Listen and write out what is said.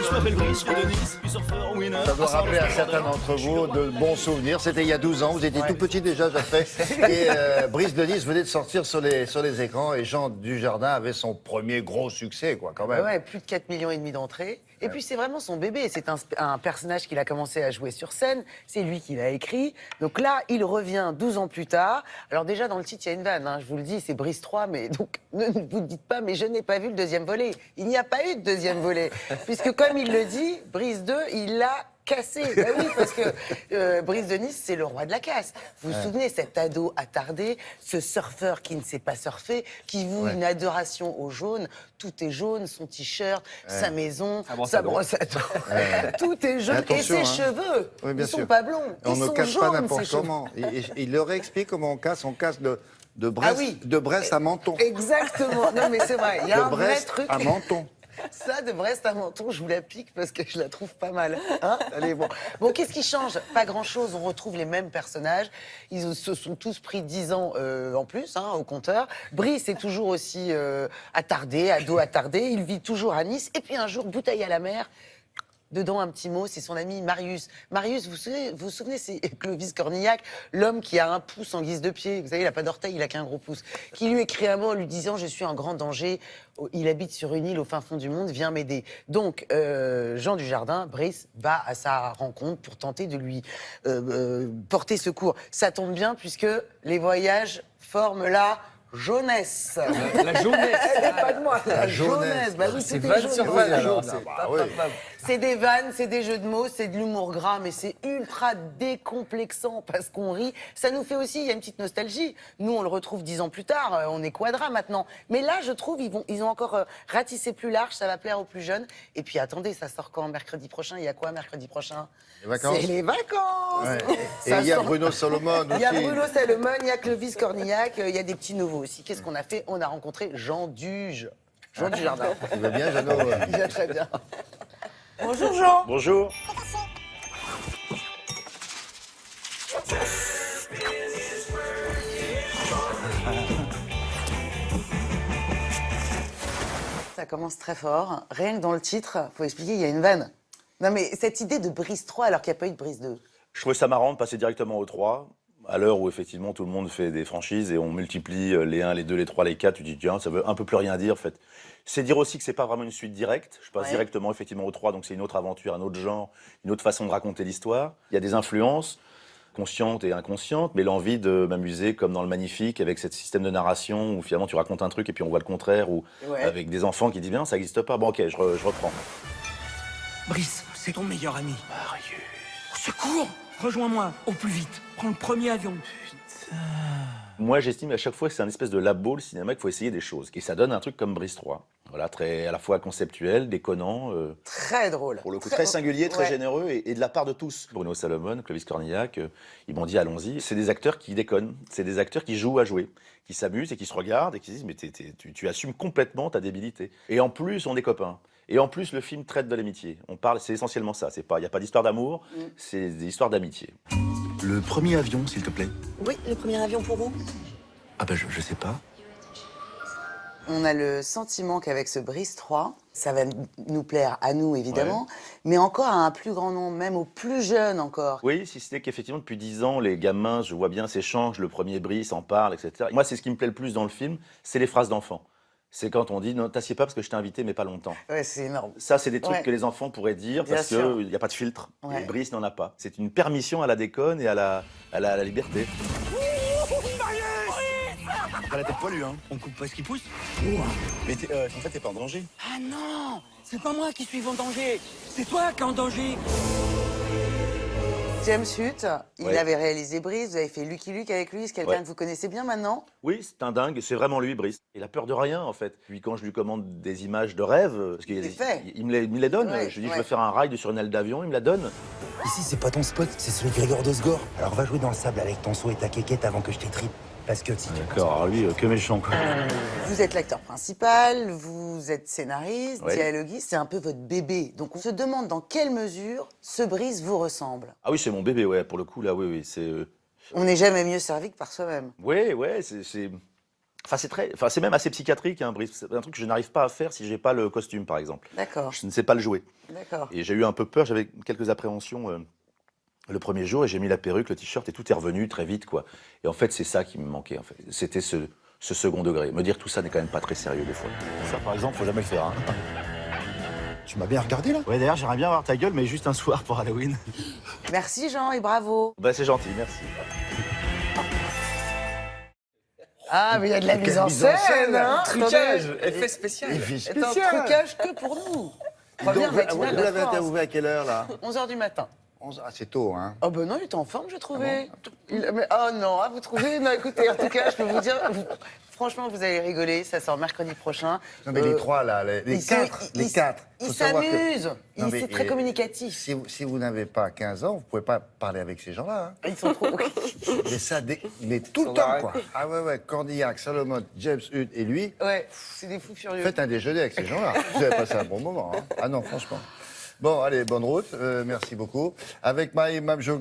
Je m'appelle Brice, je viens de Nice, puis surfeur, winner. Ça doit rappeler à certains d'entre vous de bons souvenirs. C'était il y a 12 ans, vous étiez tout petit déjà, Geoffrey. Et Brice de Nice venait de sortir sur les écrans et Jean Dujardin avait son premier gros succès, quoi, quand même. Ouais, plus de 4,5 millions d'entrées. Et puis c'est vraiment son bébé, c'est un personnage qu'il a commencé à jouer sur scène, c'est lui qui l'a écrit. Donc là, il revient 12 ans plus tard. Alors déjà, dans le titre, il y a une vanne, hein, je vous le dis, c'est Brice 3, mais donc ne vous dites pas, mais je n'ai pas vu le deuxième volet. Il n'y a pas eu de deuxième volet, puisque comme il le dit, Brice 2, il l'a cassé. Ben oui, parce que Brice de Nice, c'est le roi de la casse. Vous vous souvenez, cet ado attardé, ce surfeur qui ne sait pas surfer, qui voue une adoration au jaune. Tout est jaune, son t-shirt, sa maison, sa brosse à dents. Tout est jaune. Et ses cheveux, Oui, bien ils sûr. sont pas blonds. On ils ne sont casse jaunes, pas ces n'importe cheveux. comment. Il leur explique comment on casse de Brest, Ah oui. de Brest à Menton. Exactement. Non, mais c'est vrai, il y a De un vrai Brest truc. à Menton. Ça, de Brest à Menton, je vous la pique parce que je la trouve pas mal. Hein, allez, bon. Bon, qu'est-ce qui change? Pas grand-chose. On retrouve les mêmes personnages. Ils se sont tous pris 10 ans en plus, hein, au compteur. Brice est toujours aussi ado attardé. Il vit toujours à Nice. Et puis un jour, bouteille à la mer. Dedans, un petit mot, c'est son ami Marius. Marius, vous vous souvenez, c'est Clovis Cornillac, l'homme qui a un pouce en guise de pied. Vous savez, il n'a pas d'orteil, il a qu'un gros pouce. Qui lui écrit un mot en lui disant « Je suis en grand danger, il habite sur une île au fin fond du monde, viens m'aider. » Donc, Jean Dujardin, Brice, va à sa rencontre pour tenter de lui porter secours. Ça tombe bien puisque les voyages forment la jeunesse. La jeunesse. Elle n'est pas de moi, la jeunesse. Bah oui, C'est tout est vanne jaune. sur Oui, vanne, alors, alors. c'est Bah oui. c'est des vannes, c'est des jeux de mots, c'est de l'humour gras, mais c'est ultra décomplexant parce qu'on rit. Ça nous fait aussi, il y a une petite nostalgie. Nous, on le retrouve 10 ans plus tard, on est quadra maintenant. Mais là, je trouve, ils ont encore ratissé plus large, ça va plaire aux plus jeunes. Et puis attendez, ça sort quand mercredi prochain? Il y a quoi mercredi prochain? Les vacances. C'est les vacances. Ouais. Et Ça il y a sort- Bruno Salomon aussi. Il y a Bruno Salomon, il y a Clovis Cornillac, il y a des petits nouveaux aussi. Qu'est-ce qu'on a fait? On a rencontré Jean Dujardin. Il va bien, Jeannot Il va très bien. Bonjour Jean. Bonjour. Ça commence très fort. Rien que dans le titre, faut expliquer, il y a une vanne. Non mais cette idée de Brice 3 alors qu'il n'y a pas eu de Brice 2. Je trouvais ça marrant de passer directement au 3, à l'heure où effectivement tout le monde fait des franchises et on multiplie les 1, les 2, les 3, les 4, tu te dis tiens, ça veut un peu plus rien dire en fait. C'est dire aussi que c'est pas vraiment une suite directe, je passe directement effectivement au 3, donc c'est une autre aventure, un autre genre, une autre façon de raconter l'histoire. Il y a des influences conscientes et inconscientes, mais l'envie de m'amuser comme dans Le Magnifique avec ce système de narration où finalement tu racontes un truc et puis on voit le contraire, ou avec des enfants qui disent bien ça n'existe pas, bon ok, je reprends. Brice, c'est ton meilleur ami. Marius. Au secours! Rejoins-moi, au plus vite. Prends le premier avion. Moi, j'estime à chaque fois que c'est un espèce de labo, le cinéma, qu'il faut essayer des choses. Et ça donne un truc comme Brice 3. Voilà, très, à la fois conceptuel, déconnant. Très drôle. Pour le coup, très singulier, très Ouais. généreux, et de la part de tous. Bruno Salomon, Clovis Cornillac, ils m'ont dit allons-y. C'est des acteurs qui déconnent, c'est des acteurs qui jouent à jouer, qui s'amusent et qui se regardent et qui se disent mais tu assumes complètement ta débilité. Et en plus, on est copains. Et en plus, le film traite de l'amitié. On parle, c'est essentiellement ça. Il n'y a pas d'histoire d'amour, c'est des histoires d'amitié. Le premier avion, s'il te plaît. Oui, le premier avion pour vous. Ah ben, je sais pas. On a le sentiment qu'avec ce Brice 3, ça va nous plaire à nous évidemment, mais encore à un plus grand nombre, même aux plus jeunes encore. Oui, si ce n'est qu'effectivement, depuis 10 ans, les gamins, je vois bien, s'échangent, le premier Brice en parle, etc. Moi, c'est ce qui me plaît le plus dans le film, c'est les phrases d'enfants. C'est quand on dit « Non, t'assieds pas parce que je t'ai invité, mais pas longtemps Ouais, c'est énorme. ». Ça, c'est des trucs Ouais. que les enfants pourraient dire Bien parce sûr. qu'il n'y a pas de filtre. Ouais. Et Brice n'en a pas. C'est une permission à la déconne et à la liberté. T'as la tête poilue, hein. On coupe pas ce qui pousse? Mais en fait, t'es pas en danger. Ah non! C'est pas moi qui suis en danger! C'est toi qui es en danger! James Hutt, il Ouais. avait réalisé Brice, vous avez fait Lucky Luke avec lui, c'est quelqu'un Ouais. que vous connaissez bien maintenant? Oui, c'est un dingue, c'est vraiment lui, Brice. Il a peur de rien, en fait. Puis quand je lui commande des images de rêve, parce qu'il Il fait. me les donne, Ouais, je lui dis ouais. je veux faire un ride sur une aile d'avion, il me la donne. Ici, c'est pas ton spot, c'est celui de Grégor Dosgor. Alors va jouer dans le sable avec ton seau et ta quéquette avant que je t'étripe. Parce que si tu... D'accord, alors lui, que méchant, quoi. Vous êtes l'acteur principal, vous êtes scénariste, Ouais. dialoguiste, c'est un peu votre bébé. Donc on se demande dans quelle mesure ce Brice vous ressemble. Ah oui, c'est mon bébé, ouais, pour le coup, là, oui, c'est... On n'est jamais mieux servi que par soi-même. Ouais, c'est... Enfin, c'est même assez psychiatrique, hein, Brice. C'est un truc que je n'arrive pas à faire si j'ai pas le costume, par exemple. D'accord, Je ne sais pas le jouer. d'accord. Et j'ai eu un peu peur, j'avais quelques appréhensions le premier jour, et j'ai mis la perruque, le t-shirt, et tout est revenu très vite, quoi. Et en fait, c'est ça qui me manquait, en fait. C'était ce second degré. Me dire tout ça n'est quand même pas très sérieux, des fois. Ça, par exemple, faut jamais le faire. Hein. Tu m'as bien regardé, là? Ouais, d'ailleurs, j'aimerais bien voir ta gueule, mais juste un soir pour Halloween. Merci Jean et bravo. Bah, c'est gentil, merci. Ah, mais il y a de la Quelle mise en mise en scène, scène, hein. Trucage, effet spécial. Il fait C'est un spécial. trucage que pour nous. Donc, Première vous matinale de l'avez France. interviewé à quelle heure, là 11h du matin. Ah, c'est tôt, hein. Oh ben non, il était en forme, j'ai trouvé. Oh non, vous trouvez? Non, écoutez, en tout cas, je peux vous dire, franchement, vous allez rigoler, ça sort mercredi prochain. Non, mais les trois, là, les ils sont- quatre. ils- Les quatre. Ils Faut savoir que- s'amusent. Non, mais, C'est très communicatif. Si vous n'avez pas 15 ans, vous ne pouvez pas parler avec ces gens-là. Hein. Ils sont trop... Mais ça, mais tout le temps, quoi. Ah ouais, Cordillac, Salomon, James Hutt et lui, Ouais, c'est des fous furieux. faites un déjeuner avec ces gens-là. Vous avez passé un bon moment. Hein. Ah non, franchement. Bon, allez, bonne route. Merci beaucoup. Avec Maï Mamjo.